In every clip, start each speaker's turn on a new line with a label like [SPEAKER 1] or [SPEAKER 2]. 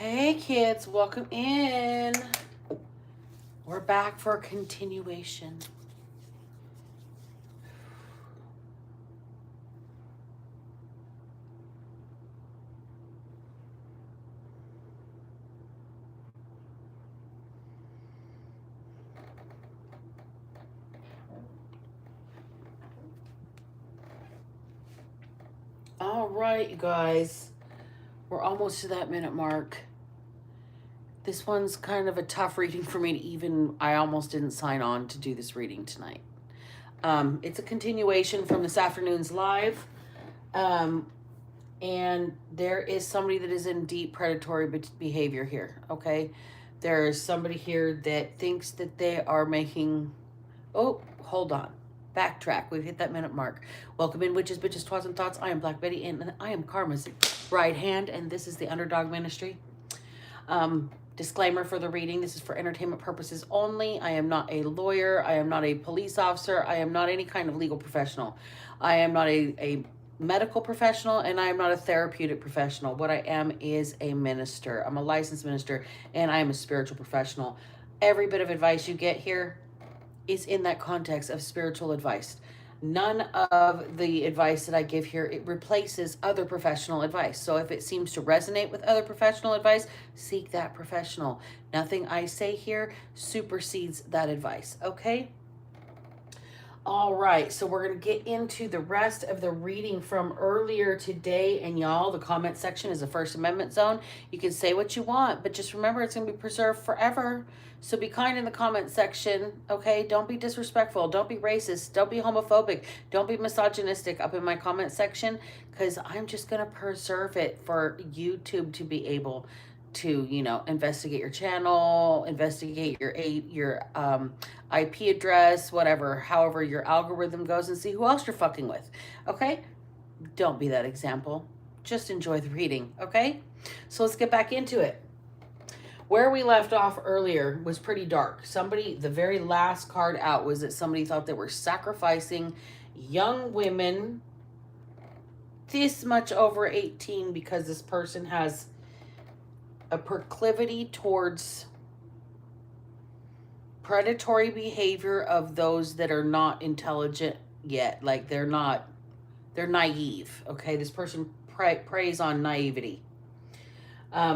[SPEAKER 1] Hey kids, welcome in. We're back for a continuation. All right, you guys. We're almost to that minute mark. This one's kind of a tough reading for me to even, I almost didn't sign on to do this reading tonight. It's a continuation from this afternoon's live. And there is somebody that is in deep predatory behavior here, okay? There's somebody here that thinks that they are making... Oh, hold on. Backtrack. We've hit that minute mark. Welcome in, witches, bitches, twas, and thoughts. I am Black Betty, and I am Karma's right hand, and this is the Underdog Ministry. Disclaimer for the reading. This is for entertainment purposes only. I am not a lawyer. I am not a police officer. I am not any kind of legal professional. I am not a medical professional, and I am not a therapeutic professional. What I am is a minister. I'm a licensed minister, and I am a spiritual professional. Every bit of advice you get here is in that context of spiritual advice. None of the advice that I give here, it replaces other professional advice. So if it seems to resonate with other professional advice, seek that professional. Nothing I say here supersedes that advice, okay? All right, so we're going to get into the rest of the reading from earlier today. And y'all, the comment section is a First Amendment zone. You can say what you want, but just remember it's going to be preserved forever. So be kind in the comment section, okay? Don't be disrespectful. Don't be racist. Don't be homophobic. Don't be misogynistic up in my comment section, because I'm just going to preserve it for YouTube to be able to, you know, investigate your channel, investigate your IP address, whatever, however your algorithm goes, and see who else you're fucking with, okay? Don't be that example. Just enjoy the reading, okay? So let's get back into it. Where we left off earlier was pretty dark. Somebody, the very last card out was that somebody thought they were sacrificing young women this much over 18 because this person has a proclivity towards predatory behavior of those that are not intelligent yet. Like they're naive, okay? This person preys on naivety.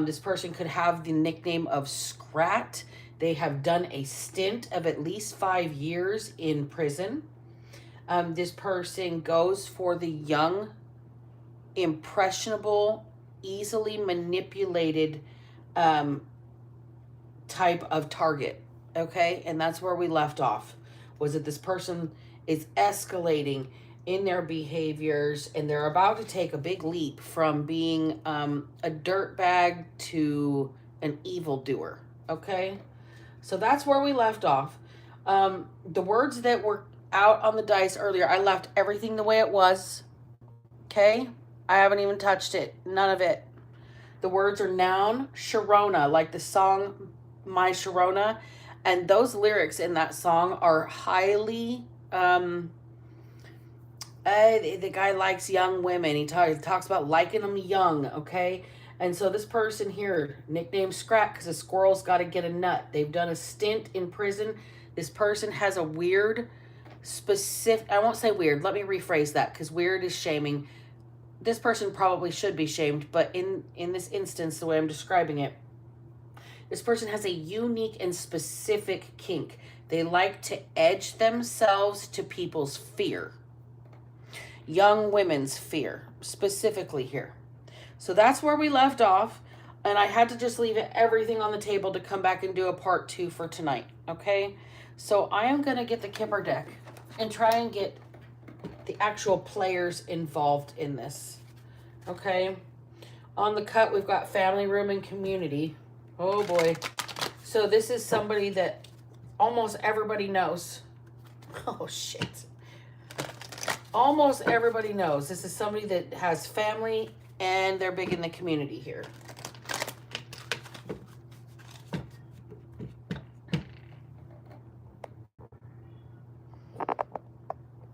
[SPEAKER 1] This person could have the nickname of Scrat. They have done a stint of at least 5 years in prison. This person goes for the young, impressionable, easily manipulated type of target, okay? And that's where we left off, was that this person is escalating in their behaviors, and they're about to take a big leap from being a dirtbag to an evildoer, okay? So that's where we left off. The words that were out on the dice earlier, I left everything the way it was, okay? I haven't even touched it, none of it. The words are noun, Sharona, like the song My Sharona, and those lyrics in that song are highly the guy likes young women. He talks about liking them young, okay? And so this person here, nicknamed Scrap, because a squirrel's got to get a nut. They've done a stint in prison. This person has a weird, specific... I won't say weird. Let me rephrase that, because weird is shaming. This person probably should be shamed, but in this instance, the way I'm describing it, this person has a unique and specific kink. They like to edge themselves to people's fear. Young women's fear, specifically here. So that's where we left off, and I had to just leave everything on the table to come back and do a part 2 for tonight, okay? So I am going to get the Kipper deck and try and get the actual players involved in this, okay? On the cut, we've got family, room, and community. Oh boy. So this is somebody that almost everybody knows. Oh shit. Almost everybody knows. This is somebody that has family and they're big in the community here.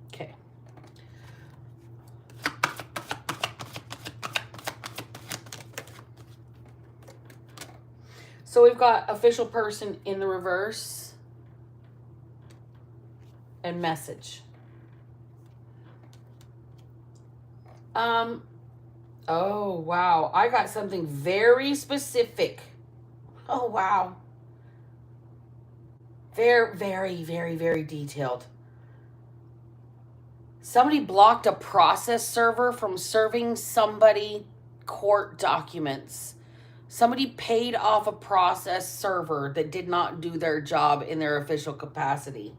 [SPEAKER 1] Okay. So we've got official person in the reverse and message. Oh, wow. I got something very specific. Oh, wow. Very, very, very, very detailed. Somebody blocked a process server from serving somebody court documents. Somebody paid off a process server that did not do their job in their official capacity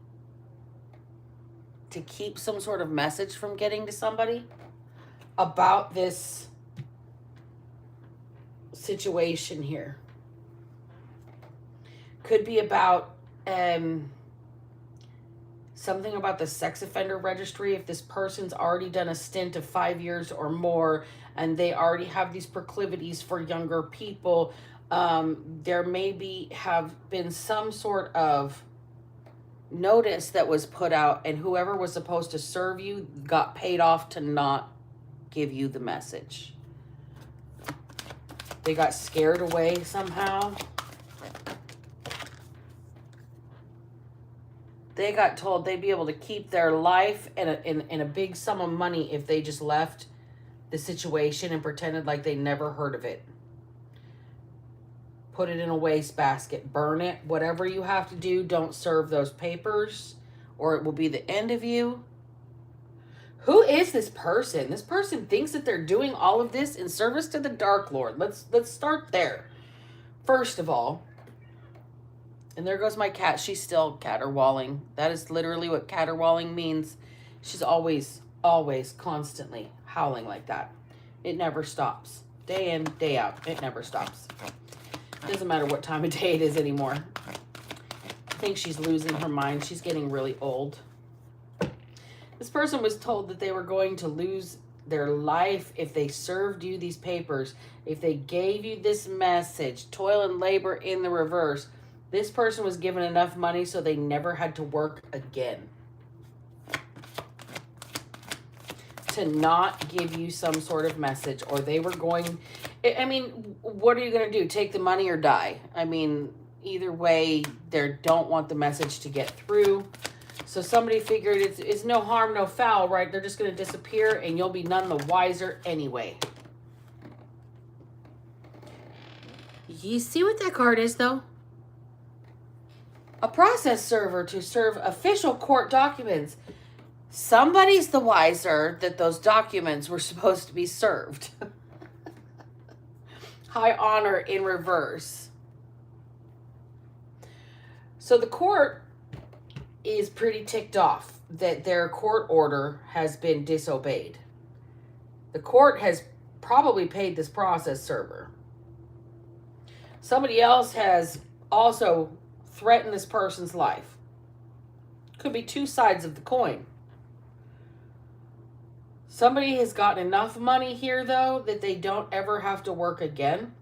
[SPEAKER 1] to keep some sort of message from getting to somebody about this situation here. Could be about something about the sex offender registry. If this person's already done a stint of 5 years or more and they already have these proclivities for younger people, there may have been some sort of notice that was put out, and whoever was supposed to serve you got paid off to not give you the message. They got scared away somehow. They got told they'd be able to keep their life and a big sum of money if they just left the situation and pretended like they never heard of it. Put it in a wastebasket, burn it, whatever you have to do. Don't serve those papers or it will be the end of you. Who is this person? This person thinks that they're doing all of this in service to the Dark Lord. Let's start there. First of all, and there goes my cat. She's still caterwauling. That is literally what caterwauling means. She's always, constantly howling like that. It never stops. Day in, day out. It never stops. Doesn't matter what time of day it is anymore. I think she's losing her mind. She's getting really old. This person was told that they were going to lose their life if they served you these papers, if they gave you this message, toil and labor in the reverse. This person was given enough money so they never had to work again. To not give you some sort of message, or they were going, I mean, what are you going to do? Take the money or die? I mean, either way, they don't want the message to get through. So somebody figured it's no harm, no foul, right? They're just going to disappear and you'll be none the wiser anyway. You see what that card is, though? A process server to serve official court documents. Somebody's the wiser that those documents were supposed to be served. High honor in reverse. So the court is pretty ticked off that their court order has been disobeyed. The court has probably paid this process server. Somebody else has also threaten this person's life. Could be two sides of the coin. Somebody has gotten enough money here, though, that they don't ever have to work again.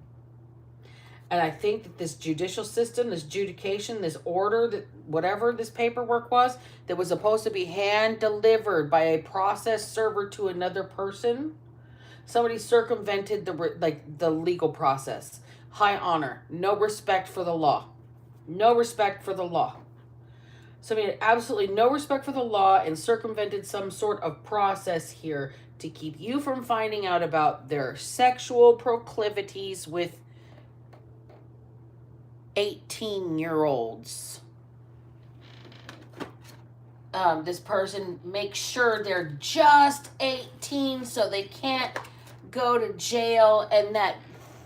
[SPEAKER 1] And I think that this judicial system, this adjudication, this order, that whatever this paperwork was, that was supposed to be hand delivered by a process server to another person, somebody circumvented the legal process. High honor, no respect for the law. No respect for the law. Somebody had absolutely no respect for the law and circumvented some sort of process here to keep you from finding out about their sexual proclivities with 18-year-olds. This person makes sure they're just 18 so they can't go to jail, and that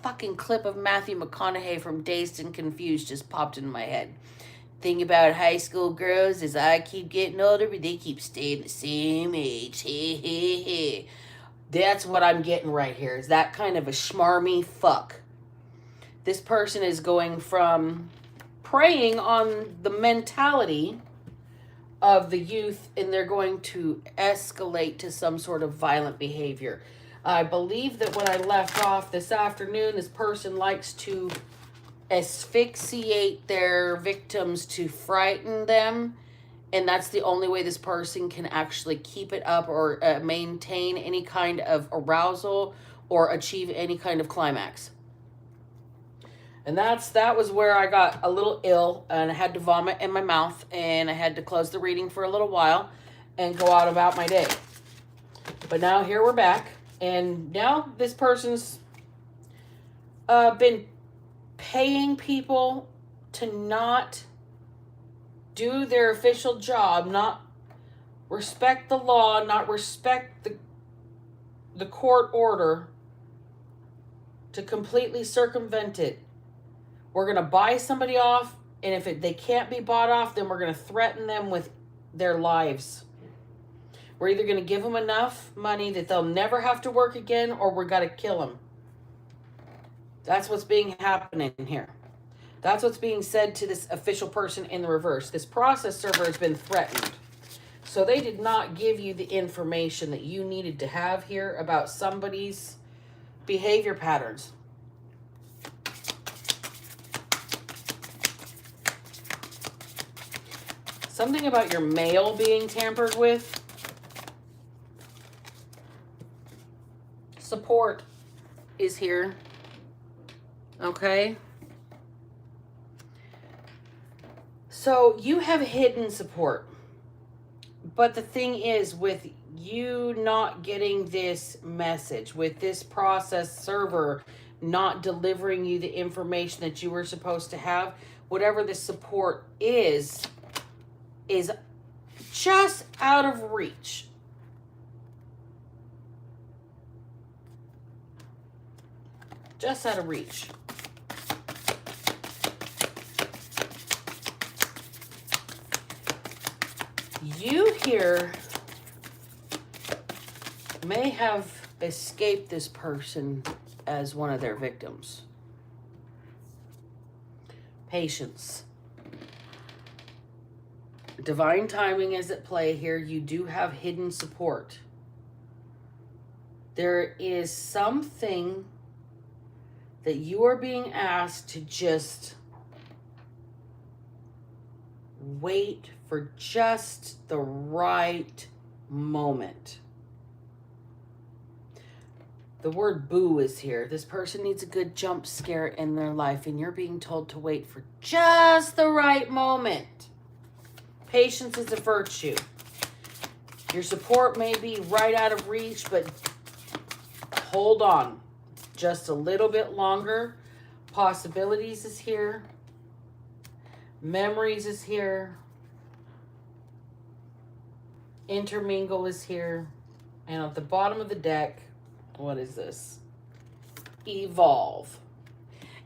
[SPEAKER 1] fucking clip of Matthew McConaughey from Dazed and Confused just popped into my head. Thing about high school girls is I keep getting older, but they keep staying the same age. Hey, hey, hey. That's what I'm getting right here. Is that kind of a schmarmy fuck. This person is going from preying on the mentality of the youth, and they're going to escalate to some sort of violent behavior. I believe that when I left off this afternoon, this person likes to asphyxiate their victims to frighten them. And that's the only way this person can actually keep it up or maintain any kind of arousal or achieve any kind of climax. And that was where I got a little ill and I had to vomit in my mouth and I had to close the reading for a little while and go out about my day. But now here we're back, and now this person's been paying people to not do their official job, not respect the law, not respect the court order, to completely circumvent it. We're going to buy somebody off, and if they can't be bought off, then we're going to threaten them with their lives. We're either going to give them enough money that they'll never have to work again, or we're going to kill them. That's what's being happening here. That's what's being said to this official person in the reverse. This process server has been threatened. So they did not give you the information that you needed to have here about somebody's behavior patterns. Something about your mail being tampered with. Support is here. Okay. So you have hidden support. But the thing is, with you not getting this message, with this process server not delivering you the information that you were supposed to have, whatever the support is just out of reach. Just out of reach. You here may have escaped this person as one of their victims. Patience. Divine timing is at play here. You do have hidden support. There is something that you are being asked to just wait for just the right moment. The word boo is here. This person needs a good jump scare in their life, and you're being told to wait for just the right moment. Patience is a virtue. Your support may be right out of reach, but hold on just a little bit longer. Possibilities is here. Memories is here. Intermingle is here. And at the bottom of the deck, what is this? Evolve.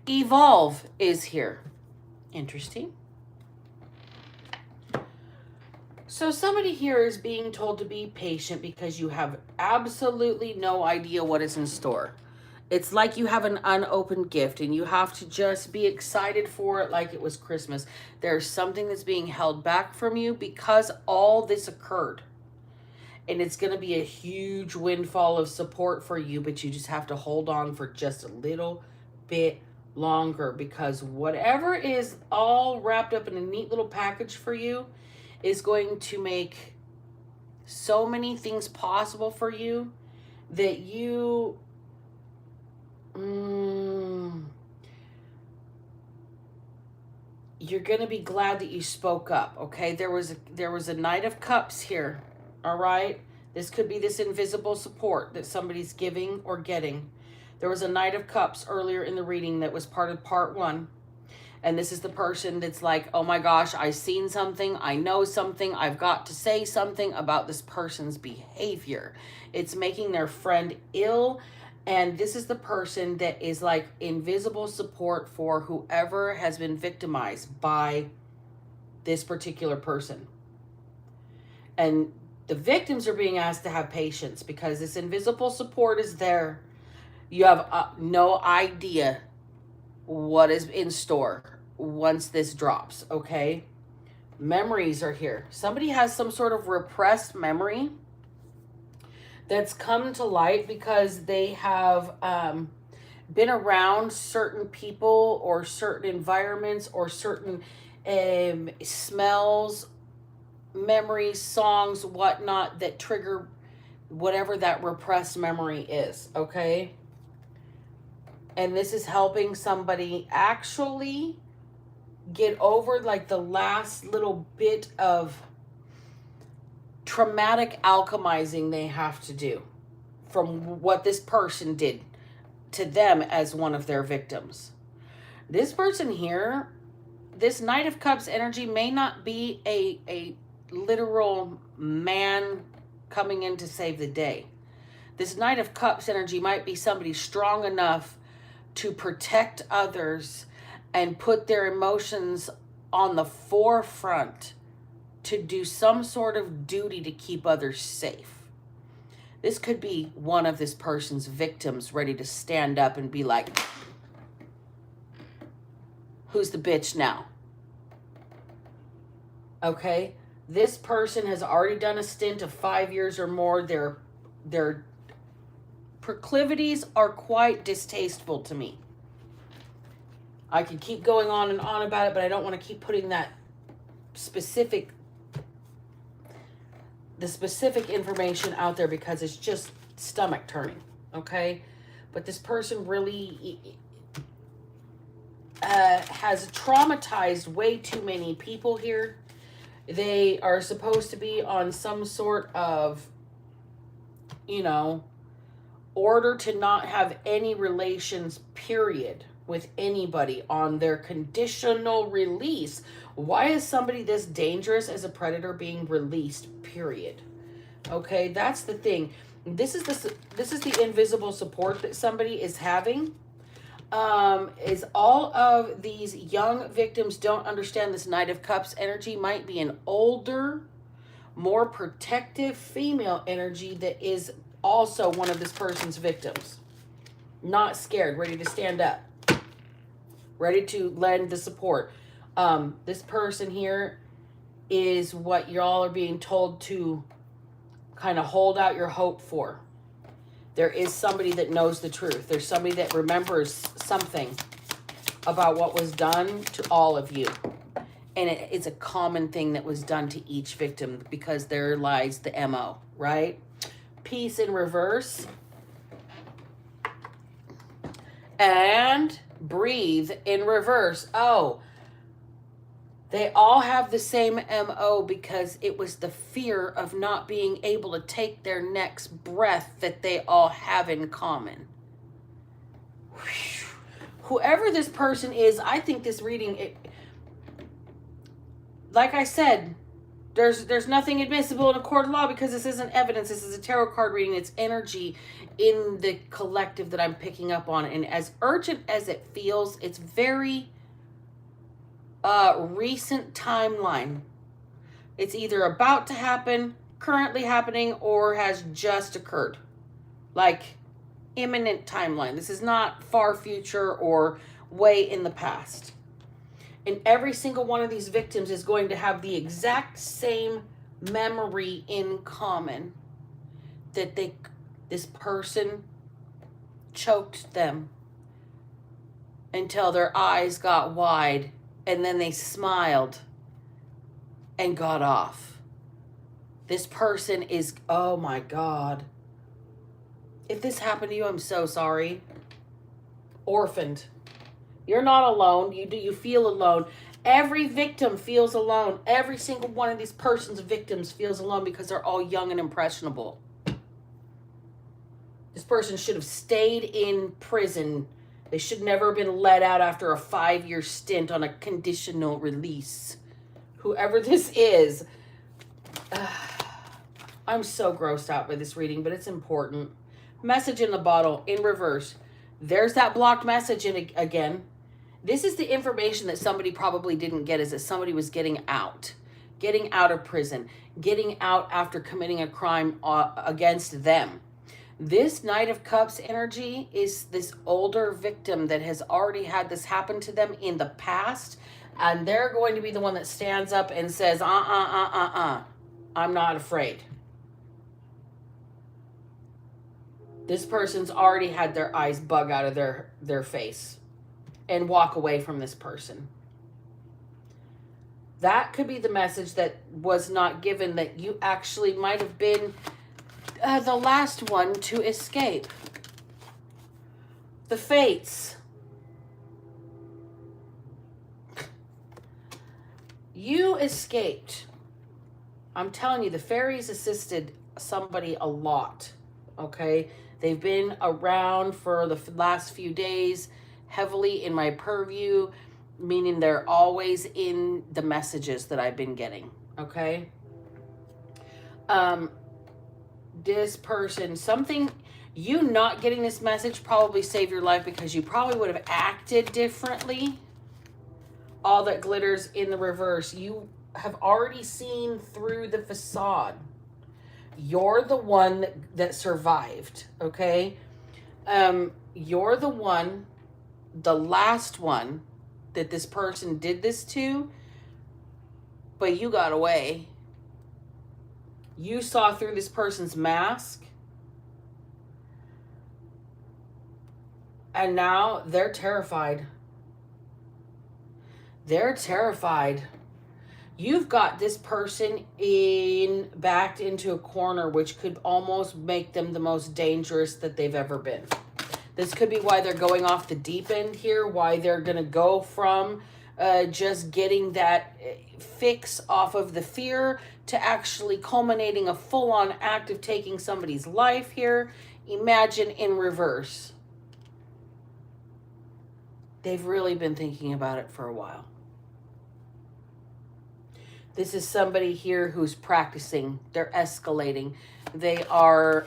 [SPEAKER 1] Evolve is here. Interesting. So somebody here is being told to be patient because you have absolutely no idea what is in store. It's like you have an unopened gift and you have to just be excited for it like it was Christmas. There's something that's being held back from you because all this occurred. And it's going to be a huge windfall of support for you, but you just have to hold on for just a little bit longer, because whatever is all wrapped up in a neat little package for you is going to make so many things possible for you that you're going to be glad that you spoke up. Okay, there was a Knight of Cups here. All right, this could be this invisible support that somebody's giving or getting. There was a Knight of Cups earlier in the reading that was part of part 1. And this is the person that's like, oh my gosh, I've seen something, I know something, I've got to say something about this person's behavior. It's making their friend ill. And this is the person that is like invisible support for whoever has been victimized by this particular person. And the victims are being asked to have patience because this invisible support is there. You have no idea what is in store once this drops, okay? Memories are here. Somebody has some sort of repressed memory that's come to light because they have been around certain people or certain environments or certain smells, memories, songs, whatnot that trigger whatever that repressed memory is, okay? And this is helping somebody actually get over like the last little bit of traumatic alchemizing they have to do from what this person did to them as one of their victims. This person here, this Knight of Cups energy may not be a literal man coming in to save the day. This Knight of Cups energy might be somebody strong enough to protect others and put their emotions on the forefront to do some sort of duty to keep others safe. This could be one of this person's victims ready to stand up and be like, who's the bitch now? Okay? This person has already done a stint of 5 years or more. Their proclivities are quite distasteful to me. I could keep going on and on about it, but I don't want to keep putting that specific information out there because it's just stomach turning, okay? But this person really has traumatized way too many people here. They are supposed to be on some sort of, order to not have any relations, period, with anybody on their conditional release. Why is somebody this dangerous as a predator being released, period? Okay, that's the thing. This is the invisible support that somebody is having. Is all of these young victims don't understand this Knight of Cups energy might be an older, more protective female energy that is also one of this person's victims. Not scared, ready to stand up, ready to lend the support. This person here is what y'all are being told to kind of hold out your hope for. There is somebody that knows the truth. There's somebody that remembers something about what was done to all of you. And it's a common thing that was done to each victim because there lies the MO, right? Peace in reverse. And breathe in reverse. Oh, they all have the same MO because it was the fear of not being able to take their next breath that they all have in common. Whew. Whoever this person is, I think this reading, like I said, there's nothing admissible in a court of law because this isn't evidence. This is a tarot card reading. It's energy in the collective that I'm picking up on. And as urgent as it feels, it's very recent timeline. It's either about to happen, currently happening, or has just occurred. Like imminent timeline. This is not far future or way in the past. And every single one of these victims is going to have the exact same memory in common that this person choked them until their eyes got wide and then they smiled and got off. This person is, oh my God. If this happened to you, I'm so sorry. Orphaned. You're not alone. You feel alone. Every victim feels alone. Every single one of these person's victims feels alone because they're all young and impressionable. This person should have stayed in prison. They should never have been let out after a 5-year stint on a conditional release. Whoever this is, I'm so grossed out by this reading, but it's important. Message in the bottle in reverse. There's that blocked message again. This is the information that somebody probably didn't get, is that somebody was getting out of prison, getting out after committing a crime against them. This Knight of Cups energy is this older victim that has already had this happen to them in the past, and they're going to be the one that stands up and says, I'm not afraid. This person's already had their eyes bug out of their face and walk away from this person. That could be the message that was not given, that you actually might have been the last one to escape. The fates. You escaped. I'm telling you, the fairies assisted somebody a lot. Okay? They've been around for the last few days, heavily in my purview, meaning they're always in the messages that I've been getting. Okay? This person, something, you not getting this message probably saved your life because you probably would have acted differently. All that glitters in the reverse. You have already seen through the facade. You're the one that survived, okay? You're the one, the last one that this person did this to, but you got away. You saw through this person's mask, and now they're terrified. They're terrified. You've got this person backed into a corner, which could almost make them the most dangerous that they've ever been. This could be why they're going off the deep end here, why they're going to go from just getting that fix off of the fear to actually culminating a full-on act of taking somebody's life here. Imagine in reverse. They've really been thinking about it for a while. This is somebody here who's practicing. They're escalating. They are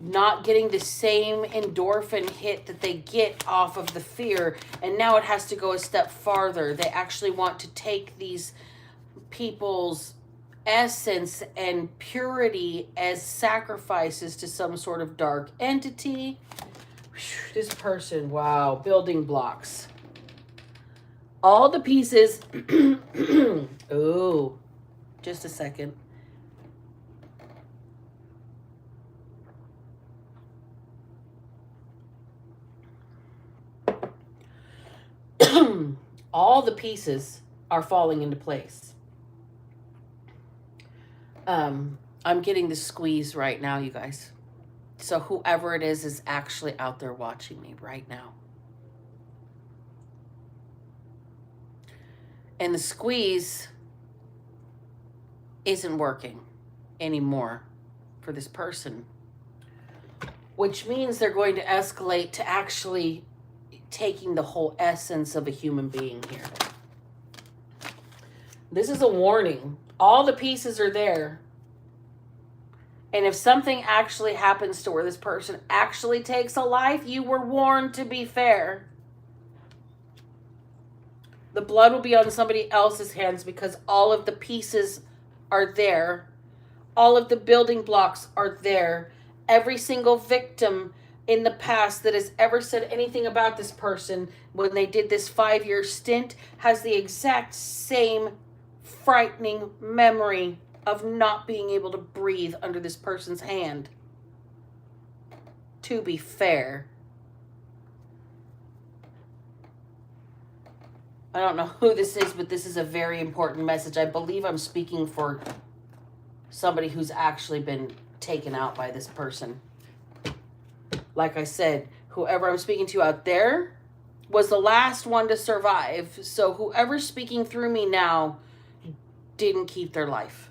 [SPEAKER 1] not getting the same endorphin hit that they get off of the fear. And now it has to go a step farther. They actually want to take these people's essence and purity as sacrifices to some sort of dark entity. This person, wow, building blocks. All the pieces. Oh, just a second. All the pieces are falling into place. I'm getting the squeeze right now, you guys. So whoever it is actually out there watching me right now. And the squeeze isn't working anymore for this person, which means they're going to escalate to actually taking the whole essence of a human being here. This is a warning. All the pieces are there. And if something actually happens to where this person actually takes a life, you were warned to be fair. The blood will be on somebody else's hands because all of the pieces are there. All of the building blocks are there. Every single victim in the past that has ever said anything about this person when they did this 5-year stint has the exact same frightening memory of not being able to breathe under this person's hand. To be fair. I don't know who this is, but this is a very important message. I believe I'm speaking for somebody who's actually been taken out by this person. Like I said, whoever I'm speaking to out there was the last one to survive. So whoever's speaking through me now didn't keep their life.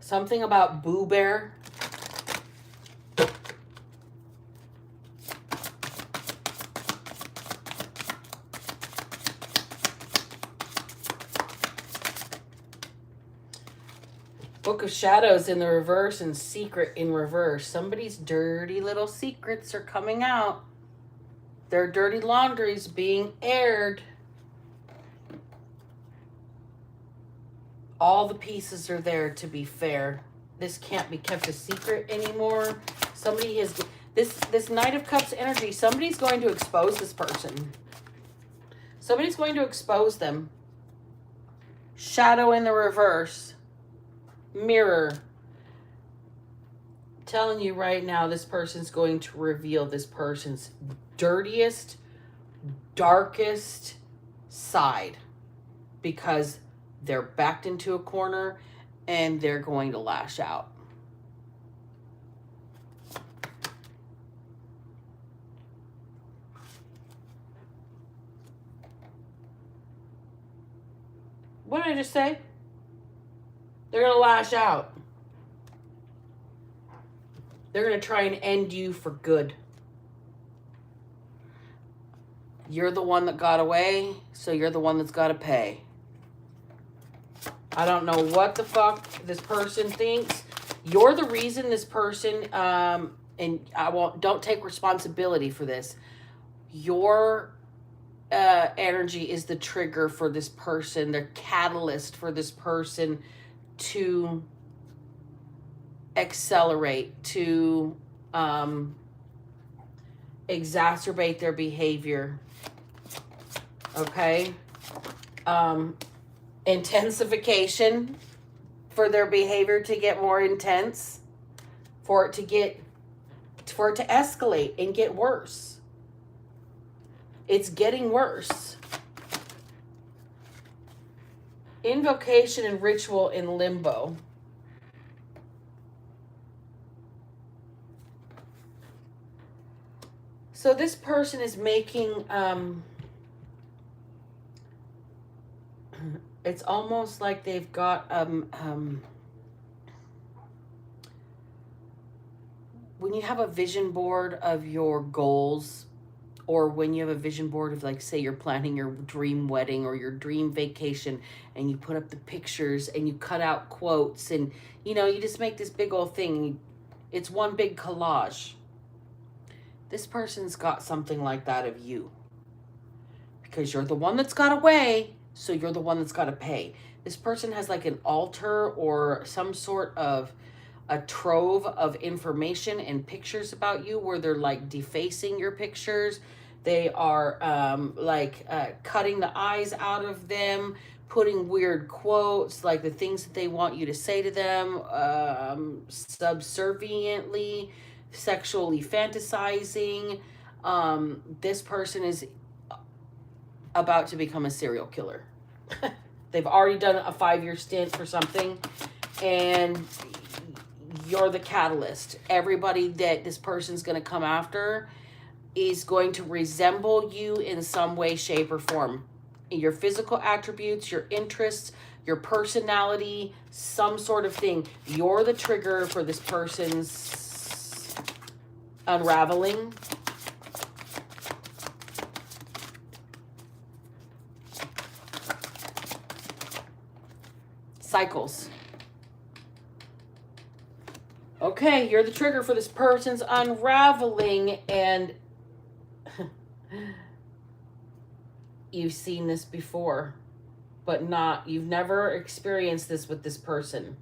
[SPEAKER 1] Something about Boo Bear. Book of Shadows in the reverse and Secret in reverse. Somebody's dirty little secrets are coming out. Their dirty laundry's being aired. All the pieces are there, to be fair. This can't be kept a secret anymore. Somebody has... This Knight of Cups energy, somebody's going to expose this person. Somebody's going to expose them. Shadow in the reverse. Mirror. I'm telling you right now, this person's going to reveal this person's dirtiest, darkest side. Because they're backed into a corner and they're going to lash out. What did I just say? They're going to lash out. They're going to try and end you for good. You're the one that got away, so you're the one that's got to pay. I don't know what the fuck this person thinks. You're the reason this person, and don't take responsibility for this. Your energy is the trigger for this person, the catalyst for this person to accelerate, to exacerbate their behavior. Okay? Intensification for their behavior to get more intense, for it to escalate and get worse. It's getting worse. Invocation and ritual in limbo. So this person is making, it's almost like they've got, when you have a vision board of your goals, or when you have a vision board of, like, say you're planning your dream wedding or your dream vacation, and you put up the pictures and you cut out quotes, and, you know, you just make this big old thing. It's one big collage. This person's got something like that of you. Because you're the one that's got away, so you're the one that's got to pay. This person has like an altar or some sort of a trove of information and pictures about you where they're like defacing your pictures. They are cutting the eyes out of them, putting weird quotes, like the things that they want you to say to them, subserviently, sexually fantasizing. This person is about to become a serial killer. They've already done a 5-year stint for something, and you're the catalyst. Everybody that this person's going to come after is going to resemble you in some way, shape, or form. Your physical attributes, your interests, your personality, some sort of thing. You're the trigger for this person's unraveling. Cycles. Okay, you're the trigger for this person's unraveling, and you've seen this before, but you've never experienced this with this person.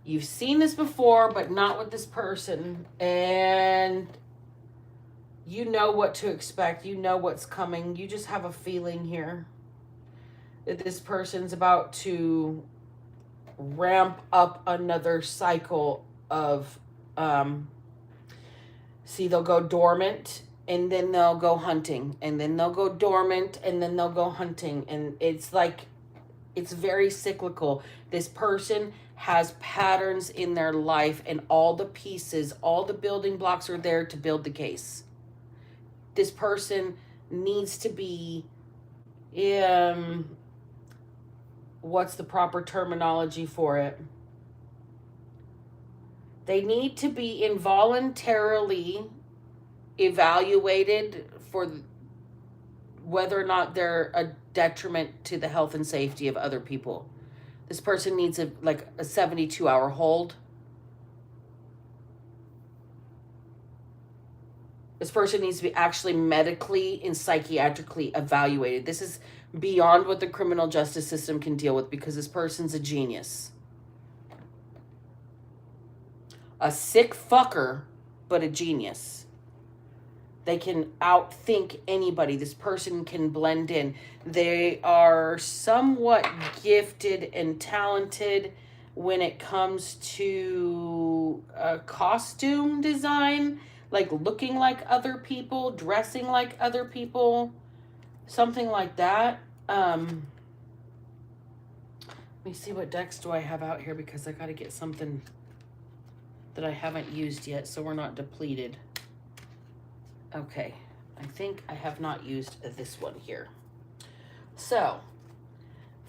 [SPEAKER 1] You've seen this before, but not with this person, and you know what to expect. You know what's coming. You just have a feeling here that this person's about to ramp up another cycle of, they'll go dormant, and then they'll go hunting, and then they'll go dormant, and then they'll go hunting. And it's like, it's very cyclical. This person has patterns in their life, and all the pieces, all the building blocks are there to build the case. This person needs to be, what's the proper terminology for it? They need to be involuntarily evaluated for whether or not they're a detriment to the health and safety of other people. This person needs a 72-hour hold. This person needs to be actually medically and psychiatrically evaluated. This is beyond what the criminal justice system can deal with, because this person's a genius. A sick fucker, but a genius. They can outthink anybody. This person can blend in. They are somewhat gifted and talented when it comes to costume design, like looking like other people, dressing like other people, something like that. Let me see what decks do I have out here because I got to get something that I haven't used yet so we're not depleted. Okay, I think I have not used this one here. So,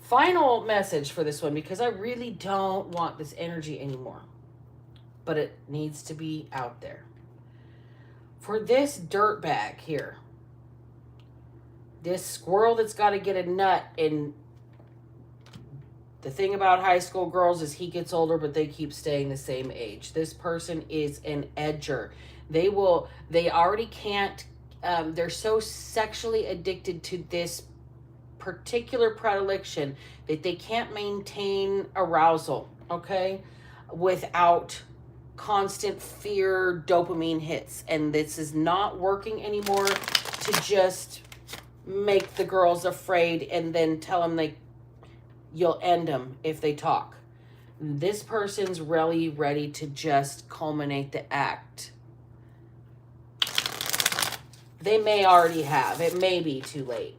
[SPEAKER 1] final message for this one because I really don't want this energy anymore. But it needs to be out there. For this dirtbag here, this squirrel that's got to get a nut, and the thing about high school girls is he gets older, but they keep staying the same age. This person is an edger. They already can't, they're so sexually addicted to this particular predilection that they can't maintain arousal, okay, without constant fear dopamine hits. And this is not working anymore to just make the girls afraid and then tell them you'll end them if they talk. This person's really ready to just culminate the act. They may already have. It may be too late.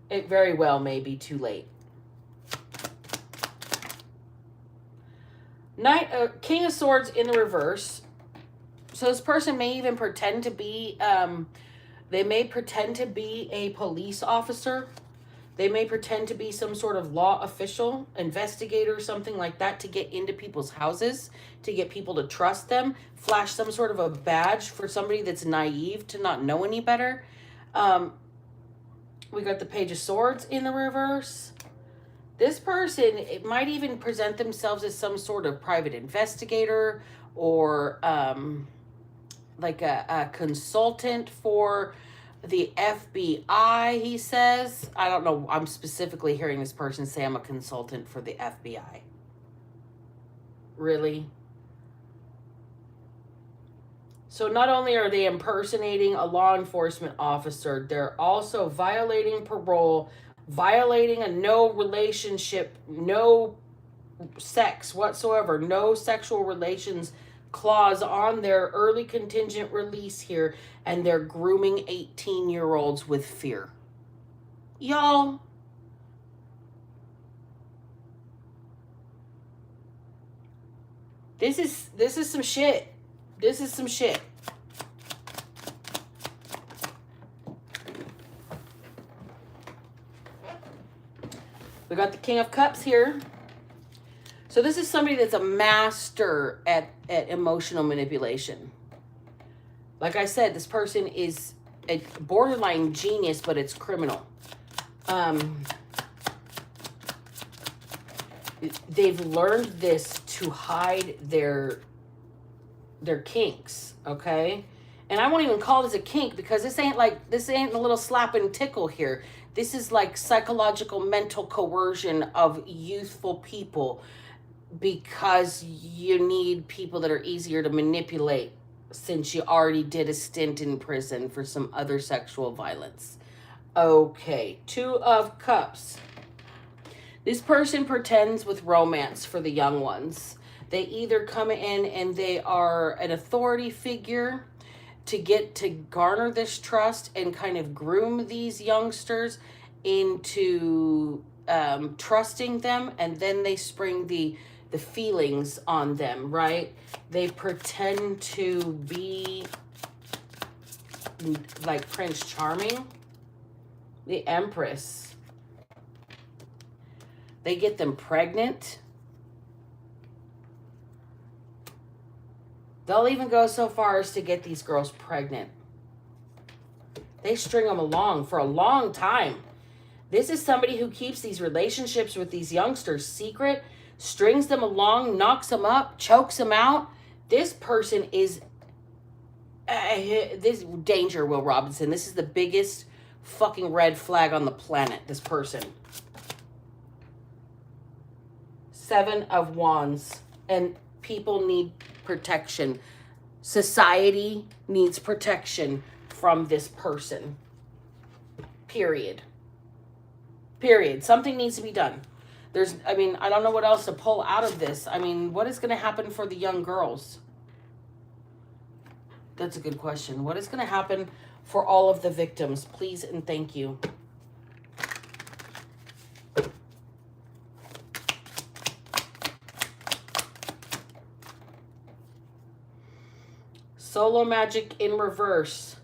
[SPEAKER 1] It very well may be too late. King of Swords in the reverse. So this person may even pretend to be, they may pretend to be a police officer. They may pretend to be some sort of law official, investigator, something like that, to get into people's houses, to get people to trust them, flash some sort of a badge for somebody that's naive to not know any better. We got the Page of Swords in the reverse. This person, it might even present themselves as some sort of private investigator or like a consultant for the FBI, he says. I don't know. I'm specifically hearing this person say I'm a consultant for the FBI. Really? So not only are they impersonating a law enforcement officer, they're also violating parole, violating a no relationship, no sex whatsoever, no sexual relations clause on their early contingent release here, and they're grooming 18-year-olds with fear. Y'all, this is some shit. This is some shit. We got the King of Cups here. So this is somebody that's a master at emotional manipulation. Like I said, this person is a borderline genius, but it's criminal. They've learned this to hide their kinks, okay? And I won't even call this a kink because this ain't a little slap and tickle here. This is like psychological mental coercion of youthful people because you need people that are easier to manipulate since you already did a stint in prison for some other sexual violence. Okay, Two of Cups. This person pretends with romance for the young ones. They either come in and they are an authority figure to get to garner this trust and kind of groom these youngsters into trusting them, and then they spring the feelings on them, right? They pretend to be like Prince Charming, the Empress. They get them pregnant. They'll even go so far as to get these girls pregnant. They string them along for a long time. This is somebody who keeps these relationships with these youngsters secret, strings them along, knocks them up, chokes them out. This person is this danger, Will Robinson. This is the biggest fucking red flag on the planet, this person. Seven of Wands. And people need protection. Society needs protection from this person. Period. Something needs to be done. I don't know what else to pull out of this. What is going to happen for the young girls? That's a good question. What is going to happen for all of the victims? Please and thank you. Solo magic in reverse.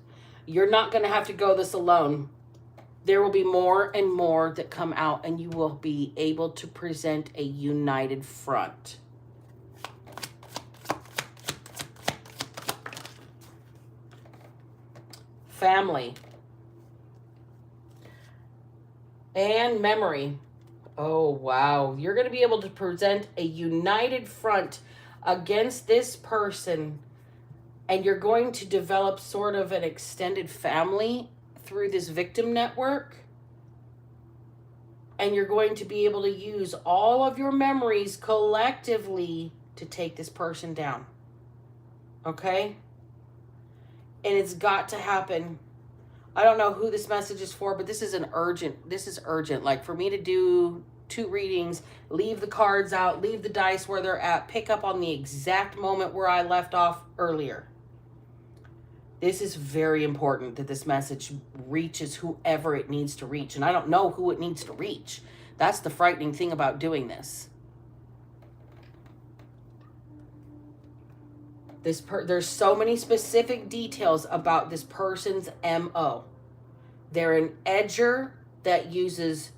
[SPEAKER 1] You're not going to have to go this alone. There will be more and more that come out, and you will be able to present a united front. Family. And memory. Oh, wow. You're going to be able to present a united front against this person, and you're going to develop sort of an extended family through this victim network. And you're going to be able to use all of your memories collectively to take this person down. Okay? And it's got to happen. I don't know who this message is for, but this is urgent. Like, for me to do 2 readings, leave the cards out, leave the dice where they're at, pick up on the exact moment where I left off earlier. This is very important that this message reaches whoever it needs to reach. And I don't know who it needs to reach. That's the frightening thing about doing this. There's so many specific details about this person's MO. They're an edger that uses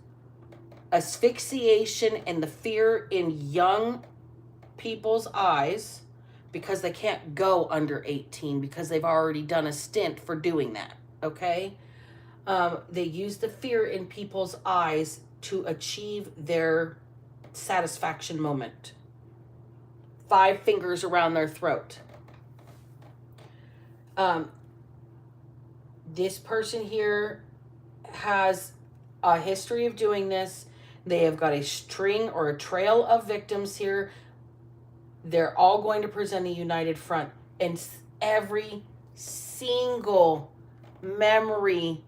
[SPEAKER 1] asphyxiation and the fear in young people's eyes, because they can't go under 18 because they've already done a stint for doing that, okay? They use the fear in people's eyes to achieve their satisfaction moment. 5 fingers around their throat. This person here has a history of doing this. They have got a string or a trail of victims here. They're all going to present a united front. And every single memory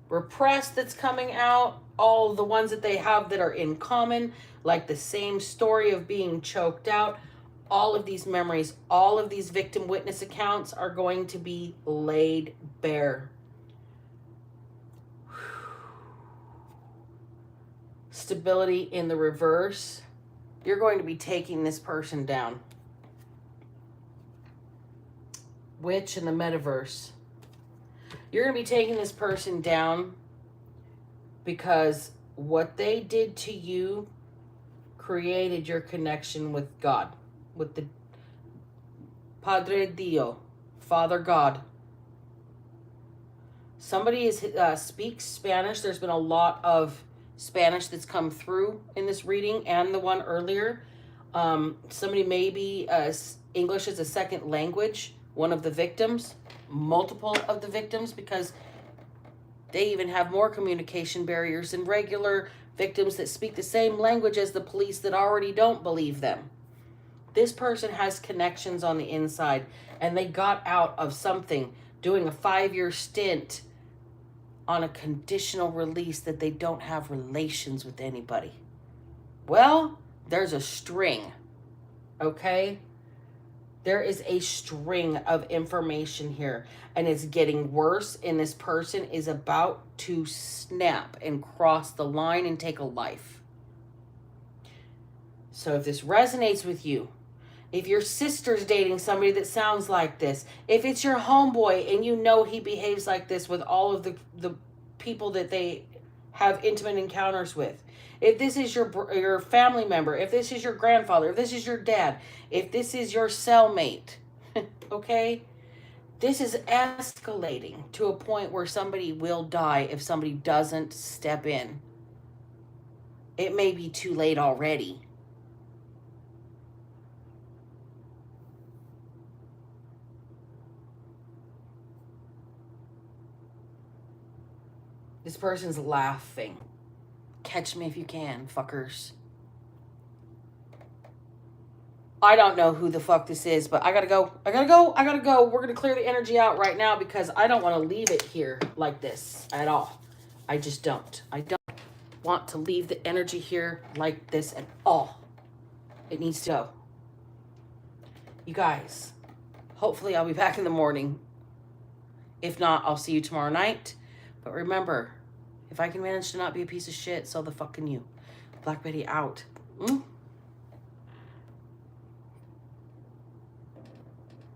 [SPEAKER 1] repressed that's coming out, all the ones that they have that are in common, like the same story of being choked out, all of these memories, all of these victim witness accounts are going to be laid bare. Stability in the reverse. You're going to be taking this person down. Witch in the metaverse. You're going to be taking this person down because what they did to you created your connection with God, with the Padre Dio, Father God. Somebody speaks Spanish. There's been a lot of Spanish that's come through in this reading and the one earlier. Somebody maybe English as a second language, one of the victims, multiple of the victims, because they even have more communication barriers than regular victims that speak the same language as the police that already don't believe them. This person has connections on the inside, and they got out of something, doing a 5-year stint on a conditional release that they don't have relations with anybody. Well, there's a string, okay? There is a string of information here, and it's getting worse, and this person is about to snap and cross the line and take a life. So if this resonates with you, if your sister's dating somebody that sounds like this, if it's your homeboy and you know he behaves like this with all of the people that they have intimate encounters with, if this is your family member, if this is your grandfather, if this is your dad, if this is your cellmate, okay? This is escalating to a point where somebody will die if somebody doesn't step in. It may be too late already. This person's laughing. Catch me if you can, fuckers. I don't know who the fuck this is, but I gotta go. We're gonna clear the energy out right now because I don't want to leave it here like this at all. I just don't. I don't want to leave the energy here like this at all. It needs to go. You guys, hopefully I'll be back in the morning. If not, I'll see you tomorrow night. But remember, if I can manage to not be a piece of shit, so the fuck can you. Black Betty out.